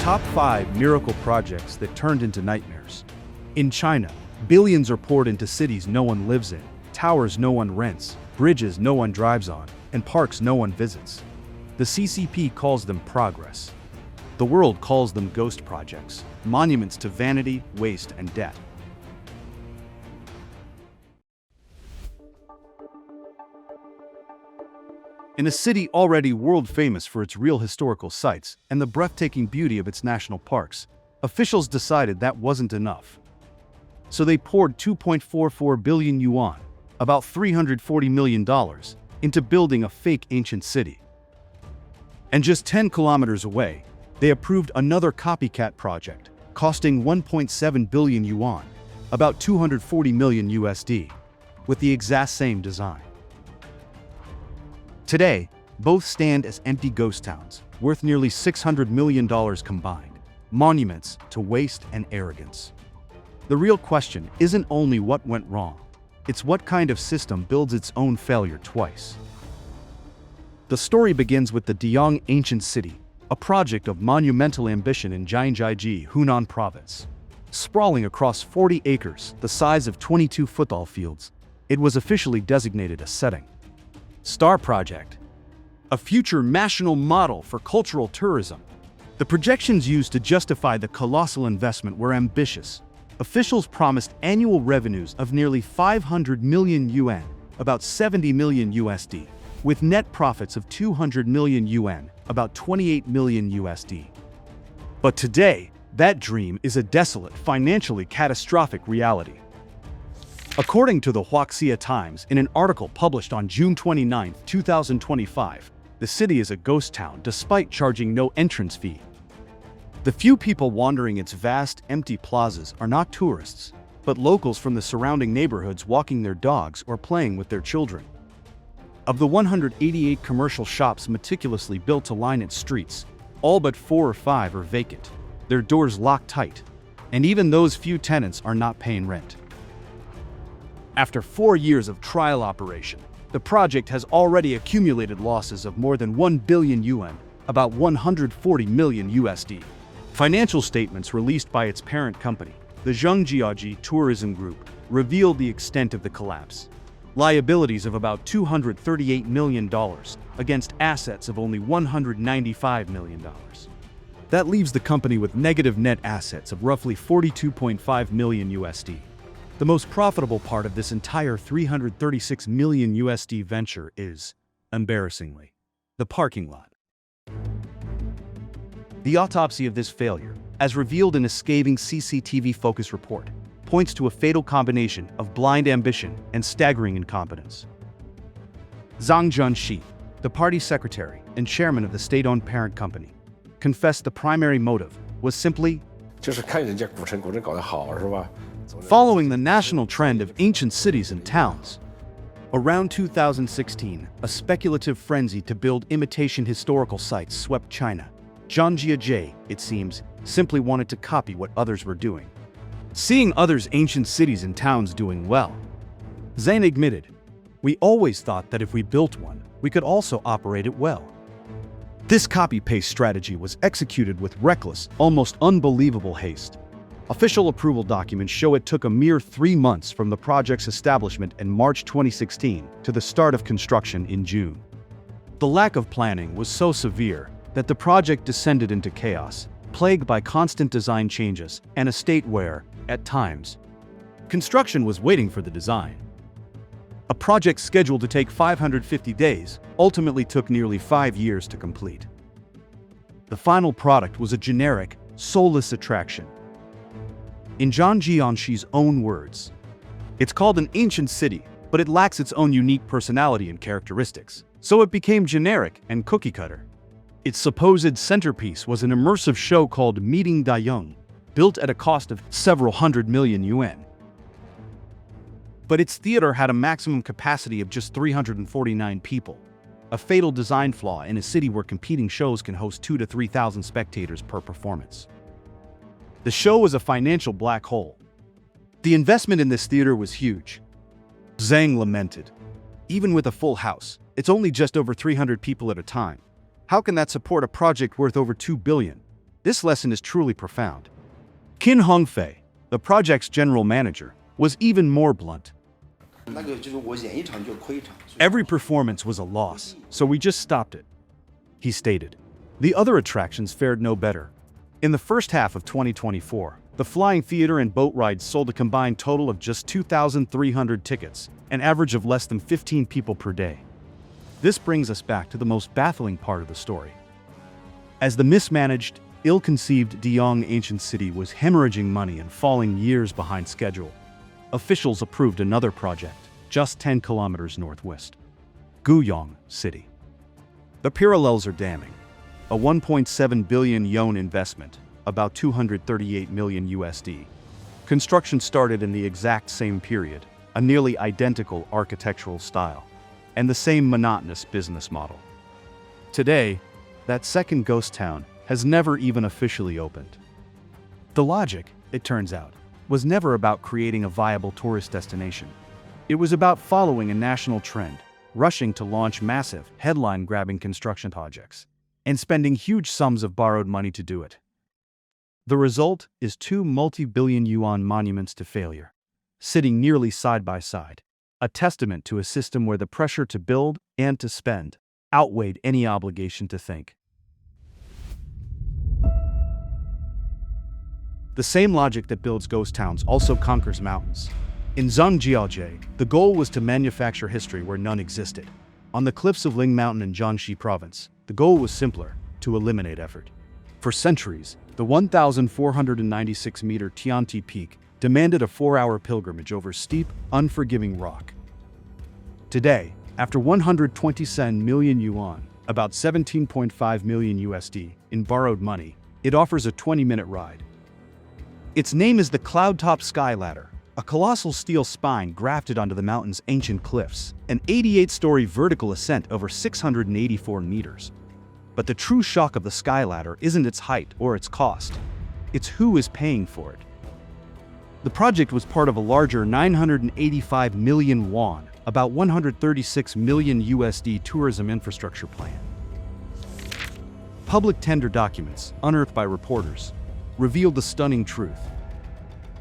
Top 5 miracle projects that turned into nightmares. In China, billions are poured into cities no one lives in, towers no one rents, bridges no one drives on, and parks no one visits. The CCP calls them progress. The world calls them ghost projects, monuments to vanity, waste, and debt. In a city already world-famous for its real historical sites and the breathtaking beauty of its national parks, officials decided that wasn't enough. So they poured 2.44 billion yuan, about $340 million, into building a fake ancient city. And just 10 kilometers away, they approved another copycat project, costing 1.7 billion yuan, about $240 million USD, with the exact same design. Today, both stand as empty ghost towns, worth nearly $600 million combined, monuments to waste and arrogance. The real question isn't only what went wrong, it's what kind of system builds its own failure twice. The story begins with the Jiujiang ancient city, a project of monumental ambition in Zhangjiajie, Hunan province. Sprawling across 40 acres, the size of 22 football fields, it was officially designated a setting. Star Project, a future national model for cultural tourism. The projections used to justify the colossal investment were ambitious. Officials promised annual revenues of nearly 500 million yuan, about 70 million USD, with net profits of 200 million yuan, about 28 million USD. But today, that dream is a desolate, financially catastrophic reality. According to the Huaxia Times, in an article published on June 29, 2025, the city is a ghost town despite charging no entrance fee. The few people wandering its vast, empty plazas are not tourists, but locals from the surrounding neighborhoods walking their dogs or playing with their children. Of the 188 commercial shops meticulously built to line its streets, all but 4 or 5 are vacant, their doors locked tight, and even those few tenants are not paying rent. After 4 years of trial operation, the project has already accumulated losses of more than 1 billion yuan, about 140 million USD. Financial statements released by its parent company, the Zhangjiajie Tourism Group, revealed the extent of the collapse. Liabilities of about $238 million against assets of only $195 million. That leaves the company with negative net assets of roughly 42.5 million USD. The most profitable part of this entire 336 million USD venture is, embarrassingly, the parking lot. The autopsy of this failure, as revealed in a scathing CCTV focus report, points to a fatal combination of blind ambition and staggering incompetence. Zhangjiajie, the party secretary and chairman of the state-owned parent company, confessed the primary motive was simply following the national trend of ancient cities and towns. Around 2016, a speculative frenzy to build imitation historical sites swept China. Zhangjiajie, it seems, simply wanted to copy what others were doing. Seeing others' ancient cities and towns doing well, Zhang admitted, "We always thought that if we built one, we could also operate it well." This copy-paste strategy was executed with reckless, almost unbelievable haste. Official approval documents show it took a mere 3 months from the project's establishment in March 2016 to the start of construction in June. The lack of planning was so severe that the project descended into chaos, plagued by constant design changes and a state where, at times, construction was waiting for the design. A project scheduled to take 550 days ultimately took nearly 5 years to complete. The final product was a generic, soulless attraction. In Zhangjiajie's own words, "It's called an ancient city, but it lacks its own unique personality and characteristics, so it became generic and cookie-cutter." Its supposed centerpiece was an immersive show called Meeting Dayong, built at a cost of several hundred million yuan. But its theater had a maximum capacity of just 349 people, a fatal design flaw in a city where competing shows can host 2,000 to 3,000 spectators per performance. The show was a financial black hole. The investment in this theater was huge. Zhang lamented. Even with a full house, it's only just over 300 people at a time. How can that support a project worth over 2 billion? This lesson is truly profound. Qin Hongfei, the project's general manager, was even more blunt. Every performance was a loss, so we just stopped it, he stated. The other attractions fared no better. In the first half of 2024, the Flying Theater and boat rides sold a combined total of just 2,300 tickets, an average of less than 15 people per day. This brings us back to the most baffling part of the story. As the mismanaged, ill-conceived Jiujiang ancient city was hemorrhaging money and falling years behind schedule, officials approved another project, just 10 kilometers northwest. Jiujiang City. The parallels are damning. A 1.7 billion yuan investment, about 238 million USD. Construction started in the exact same period, a nearly identical architectural style, and the same monotonous business model. Today, that second ghost town has never even officially opened. The logic, it turns out, was never about creating a viable tourist destination. It was about following a national trend, rushing to launch massive, headline-grabbing construction projects, and spending huge sums of borrowed money to do it. The result is two multi-billion yuan monuments to failure, sitting nearly side by side, a testament to a system where the pressure to build and to spend outweighed any obligation to think. The same logic that builds ghost towns also conquers mountains. In Zhangjiajie, the goal was to manufacture history where none existed. On the cliffs of Ling Mountain in Jiangxi Province, the goal was simpler: to eliminate effort. For centuries, the 1,496-meter Tianti Peak demanded a 4-hour pilgrimage over steep, unforgiving rock. Today, after 127 million yuan, about 17.5 million USD, in borrowed money, it offers a 20-minute ride. Its name is the Cloudtop Skyladder, a colossal steel spine grafted onto the mountain's ancient cliffs, an 88-story vertical ascent over 684 meters. But the true shock of the Skyladder isn't its height or its cost. It's who is paying for it. The project was part of a larger 985 million yuan, about 136 million USD tourism infrastructure plan. Public tender documents, unearthed by reporters, revealed the stunning truth.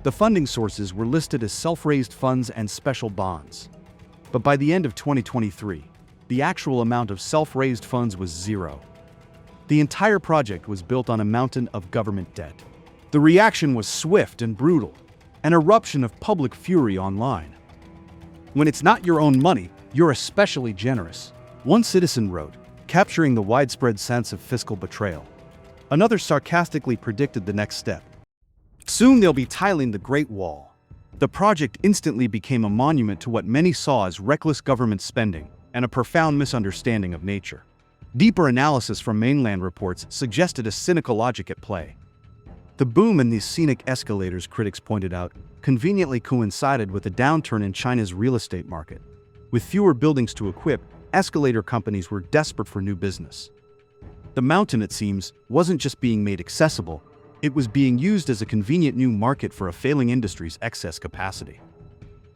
The funding sources were listed as self-raised funds and special bonds. But by the end of 2023, the actual amount of self-raised funds was zero. The entire project was built on a mountain of government debt. The reaction was swift and brutal, an eruption of public fury online. When it's not your own money, you're especially generous, one citizen wrote, capturing the widespread sense of fiscal betrayal. Another sarcastically predicted the next step. Soon they'll be tiling the Great Wall. The project instantly became a monument to what many saw as reckless government spending and a profound misunderstanding of nature. Deeper analysis from mainland reports suggested a cynical logic at play. The boom in these scenic escalators, critics pointed out, conveniently coincided with a downturn in China's real estate market. With fewer buildings to equip, escalator companies were desperate for new business. The mountain, it seems, wasn't just being made accessible, it was being used as a convenient new market for a failing industry's excess capacity.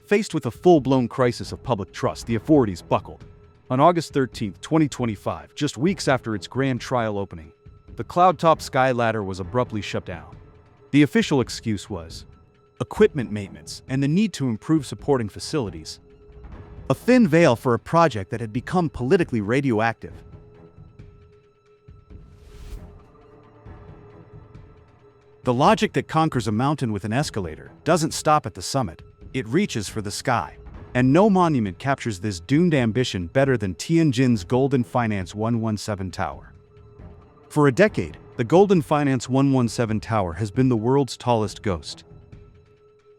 Faced with a full-blown crisis of public trust, the authorities buckled. On August 13, 2025, just weeks after its grand trial opening, the Cloudtop Skyladder was abruptly shut down. The official excuse was equipment maintenance and the need to improve supporting facilities. A thin veil for a project that had become politically radioactive. The logic that conquers a mountain with an escalator doesn't stop at the summit, it reaches for the sky. And no monument captures this doomed ambition better than Tianjin's Goldin Finance 117 Tower. For a decade, the Goldin Finance 117 Tower has been the world's tallest ghost.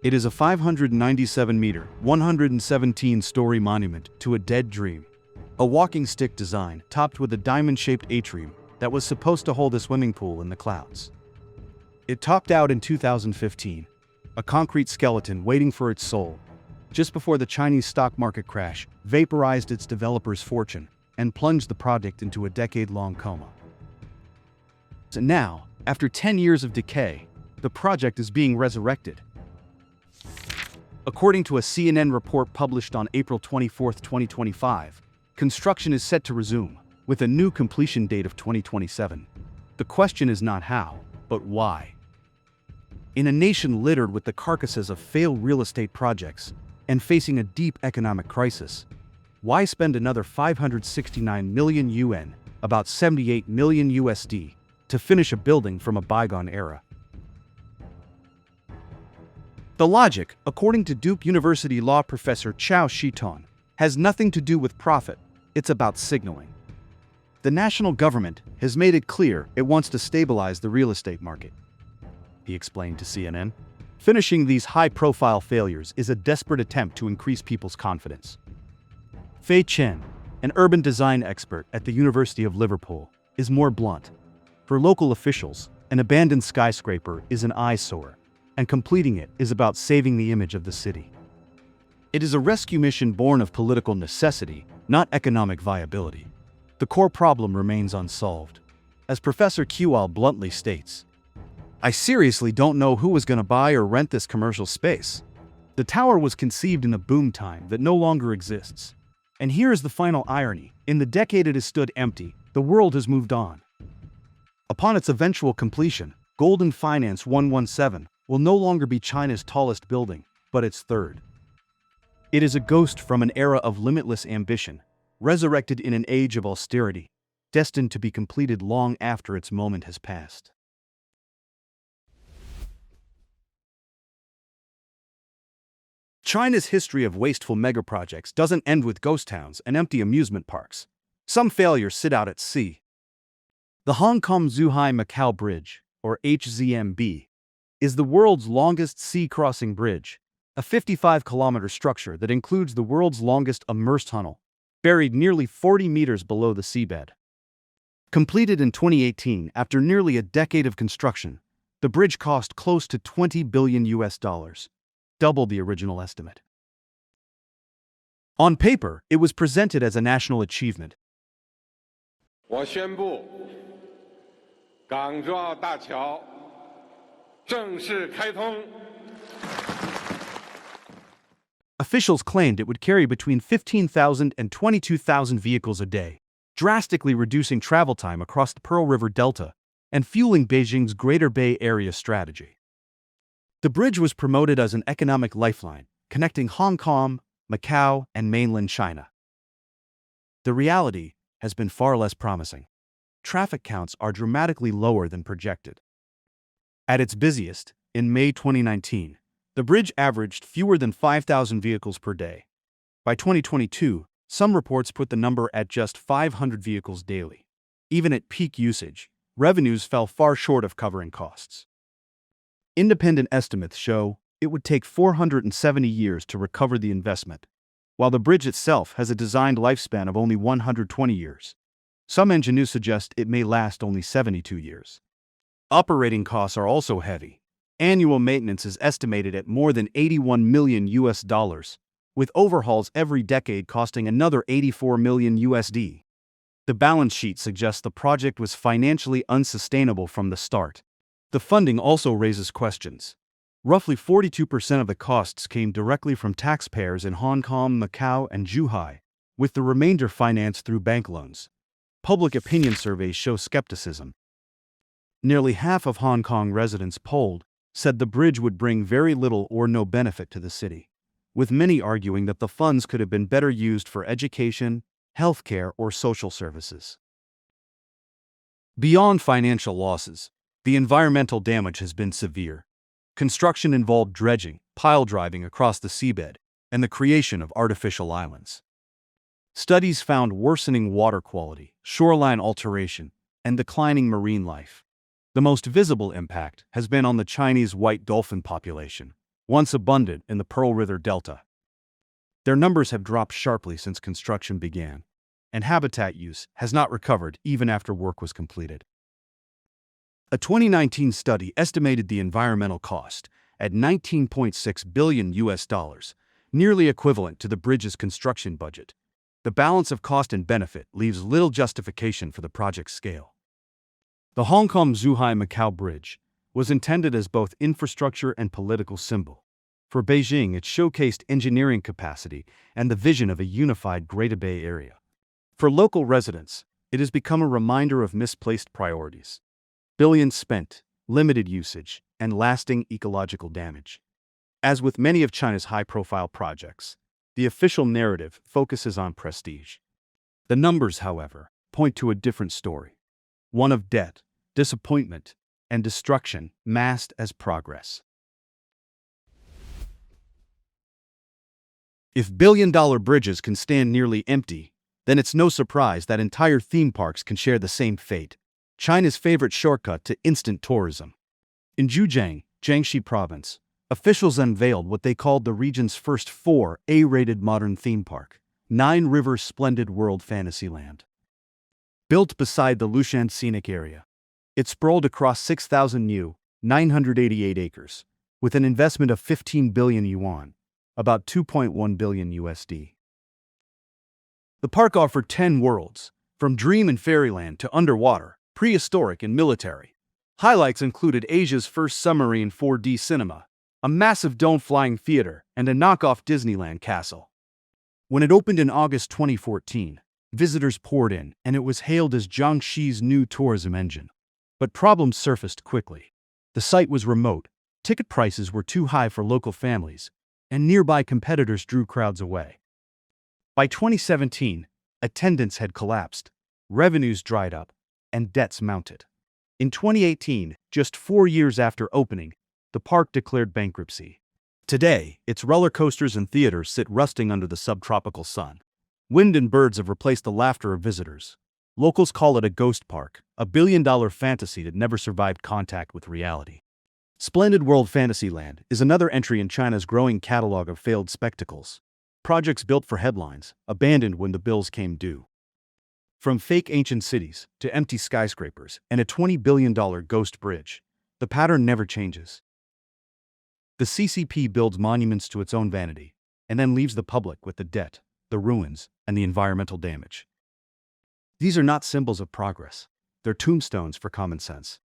It is a 597-meter, 117-story monument to a dead dream. A walking stick design topped with a diamond-shaped atrium that was supposed to hold a swimming pool in the clouds. It topped out in 2015, a concrete skeleton waiting for its soul, just before the Chinese stock market crash vaporized its developer's fortune and plunged the project into a decade-long coma. And now, after 10 years of decay, the project is being resurrected. According to a CNN report published on April 24, 2025, construction is set to resume, with a new completion date of 2027. The question is not how, But why? In a nation littered with the carcasses of failed real estate projects and facing a deep economic crisis, why spend another 569 million yuan, about 78 million USD, to finish a building from a bygone era? The logic, according to Duke University law professor Chao Shiton, has nothing to do with profit. It's about signaling. The national government has made it clear it wants to stabilize the real estate market, he explained to CNN. Finishing these high-profile failures is a desperate attempt to increase people's confidence. Fei Chen, an urban design expert at the University of Liverpool, is more blunt. For local officials, an abandoned skyscraper is an eyesore, and completing it is about saving the image of the city. It is a rescue mission born of political necessity, not economic viability. The core problem remains unsolved. As Professor Qal bluntly states, "I seriously don't know who was going to buy or rent this commercial space. The tower was conceived in a boom time that no longer exists. And here is the final irony. In the decade it has stood empty, the world has moved on." Upon its eventual completion, Goldin Finance 117 will no longer be China's tallest building, but its third. It is a ghost from an era of limitless ambition, resurrected in an age of austerity, destined to be completed long after its moment has passed. China's history of wasteful megaprojects doesn't end with ghost towns and empty amusement parks. Some failures sit out at sea. The Hong Kong-Zhuhai-Macau Bridge, or HZMB, is the world's longest sea-crossing bridge, a 55-kilometer structure that includes the world's longest immersed tunnel, buried nearly 40 meters below the seabed. Completed in 2018 after nearly a decade of construction, the bridge cost close to $20 billion, double the original estimate. On paper, it was presented as a national achievement. 我宣布，港珠澳大桥正式开通。 Officials claimed it would carry between 15,000 and 22,000 vehicles a day, drastically reducing travel time across the Pearl River Delta and fueling Beijing's Greater Bay Area strategy. The bridge was promoted as an economic lifeline, connecting Hong Kong, Macau, and mainland China. The reality has been far less promising. Traffic counts are dramatically lower than projected. At its busiest, in May 2019, the bridge averaged fewer than 5,000 vehicles per day. By 2022, some reports put the number at just 500 vehicles daily. Even at peak usage, revenues fell far short of covering costs. Independent estimates show it would take 470 years to recover the investment, while the bridge itself has a designed lifespan of only 120 years. Some engineers suggest it may last only 72 years. Operating costs are also heavy. Annual maintenance is estimated at more than $81 million, with overhauls every decade costing another $84 million. The balance sheet suggests the project was financially unsustainable from the start. The funding also raises questions. Roughly 42% of the costs came directly from taxpayers in Hong Kong, Macau, and Zhuhai, with the remainder financed through bank loans. Public opinion surveys show skepticism. Nearly half of Hong Kong residents polled said the bridge would bring very little or no benefit to the city, with many arguing that the funds could have been better used for education, healthcare, or social services. Beyond financial losses, the environmental damage has been severe. Construction involved dredging, pile driving across the seabed, and the creation of artificial islands. Studies found worsening water quality, shoreline alteration, and declining marine life. The most visible impact has been on the Chinese white dolphin population, once abundant in the Pearl River Delta. Their numbers have dropped sharply since construction began, and habitat use has not recovered even after work was completed. A 2019 study estimated the environmental cost at $19.6 billion, nearly equivalent to the bridge's construction budget. The balance of cost and benefit leaves little justification for the project's scale. The Hong Kong-Zhuhai-Macau Bridge was intended as both infrastructure and political symbol. For Beijing, it showcased engineering capacity and the vision of a unified Greater Bay Area. For local residents, it has become a reminder of misplaced priorities. Billions spent, limited usage, and lasting ecological damage. As with many of China's high-profile projects, the official narrative focuses on prestige. The numbers, however, point to a different story. One of debt, disappointment, and destruction masked as progress. If billion-dollar bridges can stand nearly empty, then it's no surprise that entire theme parks can share the same fate. China's favorite shortcut to instant tourism. In Jiujiang, Jiangxi province, officials unveiled what they called the region's first 4 A-rated modern theme park, 9 Rivers Splendid World Fantasyland. Built beside the Lushan Scenic Area, it sprawled across 6,000 new, 988 acres, with an investment of 15 billion yuan, about 2.1 billion USD. The park offered 10 worlds, from dream and fairyland to underwater, prehistoric and military. Highlights included Asia's first submarine 4D cinema, a massive dome-flying theater, and a knockoff Disneyland castle. When it opened in August 2014, visitors poured in, and it was hailed as Jiangxi's new tourism engine. But problems surfaced quickly. The site was remote, ticket prices were too high for local families, and nearby competitors drew crowds away. By 2017, attendance had collapsed, revenues dried up, and debts mounted. In 2018, just 4 years after opening, the park declared bankruptcy. Today, its roller coasters and theaters sit rusting under the subtropical sun. Wind and birds have replaced the laughter of visitors. Locals call it a ghost park, a billion-dollar fantasy that never survived contact with reality. Splendid World Fantasyland is another entry in China's growing catalog of failed spectacles. Projects built for headlines, abandoned when the bills came due. From fake ancient cities to empty skyscrapers and a $20 billion ghost bridge, the pattern never changes. The CCP builds monuments to its own vanity, and then leaves the public with the debt, the ruins, and the environmental damage. These are not symbols of progress. They're tombstones for common sense.